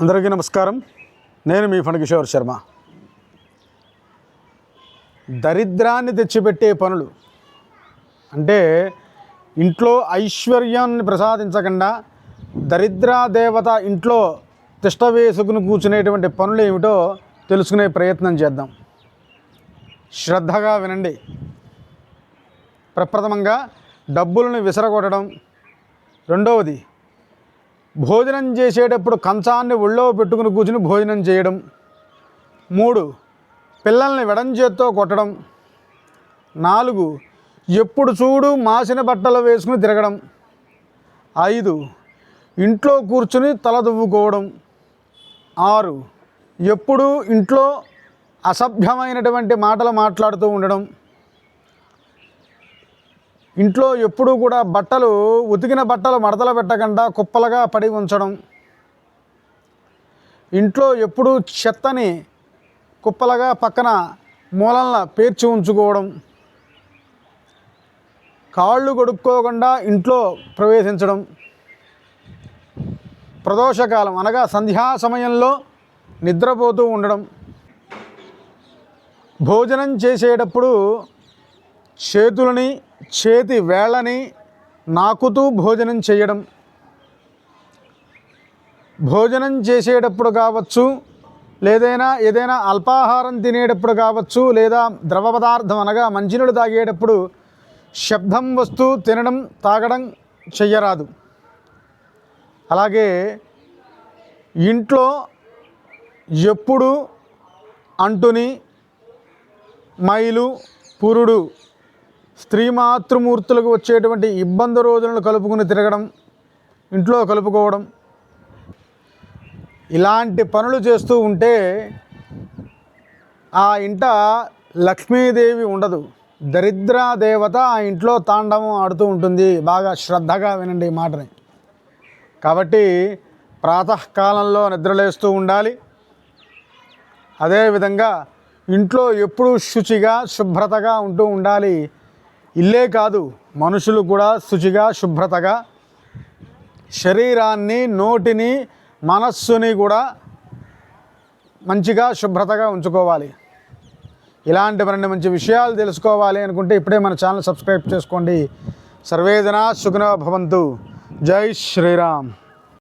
అందరికీ నమస్కారం. నేను మీ ఫణకిషోర్ శర్మ. దరిద్రాన్ని తెచ్చిపెట్టే పనులు అంటే ఇంట్లో ఐశ్వర్యాన్ని ప్రసాదించకుండా దరిద్రా దేవత ఇంట్లో తిష్ట వేసుకుని కూర్చునేటువంటి పనులు ఏమిటో తెలుసుకునే ప్రయత్నం చేద్దాం. శ్రద్ధగా వినండి. ప్రప్రథమంగా డబ్బులను విసరగొట్టడం. రెండవది, భోజనం చేసేటప్పుడు కంచాన్ని ఒళ్ళో పెట్టుకుని కూర్చుని భోజనం చేయడం. 3, పిల్లల్ని వెడంచేత్తో కొట్టడం. 4, ఎప్పుడు చూడు మాసిన బట్టలు వేసుకుని తిరగడం. 5, ఇంట్లో కూర్చుని తల దువ్వుకోవడం. 6, ఎప్పుడు ఇంట్లో అసభ్యమైనటువంటి మాటలు మాట్లాడుతూ ఉండడం. ఇంట్లో ఎప్పుడూ కూడా ఉతికిన బట్టలు మడతలు పెట్టకుండా కుప్పలుగా పడి ఉంచడం. ఇంట్లో ఎప్పుడూ చెత్తని కుప్పలుగా పక్కన మూలన పేర్చి ఉంచుకోవడం. కాళ్ళు కడుక్కోకుండా ఇంట్లో ప్రవేశించడం. ప్రదోషకాలం అనగా సంధ్యా సమయంలో నిద్రపోతూ ఉండడం. భోజనం చేసేటప్పుడు చేతి వేళ్ళని నాకుతూ భోజనం చేయడం. భోజనం చేసేటప్పుడు కావచ్చు, ఏదైనా అల్పాహారం తినేటప్పుడు కావచ్చు, లేదా ద్రవ పదార్థం అనగా మంచినీళ్ళు తాగేటప్పుడు శబ్దం వస్తూ తినడం తాగడం చెయ్యరాదు. అలాగే ఇంట్లో ఎప్పుడు అంటుని మైలు పురుడు స్త్రీ మాతృమూర్తులకు వచ్చేటువంటి ఇబ్బంది రోజులను కలుపుకుని తిరగడం, ఇంట్లో కలుపుకోవడం, ఇలాంటి పనులు చేస్తూ ఉంటే ఆ ఇంట లక్ష్మీదేవి ఉండదు. దరిద్రా దేవత ఆ ఇంట్లో తాండవం ఆడుతూ ఉంటుంది. బాగా శ్రద్ధగా వినండి ఈ మాటని. కాబట్టి ప్రాతకాలంలో నిద్రలేస్తూ ఉండాలి. అదేవిధంగా ఇంట్లో ఎప్పుడూ శుచిగా శుభ్రతగా ఉంటూ ఉండాలి. ఇల్లే కాదు, మనుషులు కూడా శుచిగా శుభ్రతగా శరీరాన్ని, నోటిని, మనస్సుని కూడా మంచిగా శుభ్రతగా ఉంచుకోవాలి. ఇలాంటి మరిన్ని మంచి విషయాలు తెలుసుకోవాలి అనుకుంటే ఇప్పుడే మన ఛానల్ సబ్స్క్రైబ్ చేసుకోండి. సర్వేజనా సుఖినో భవంతు. జై శ్రీరామ్.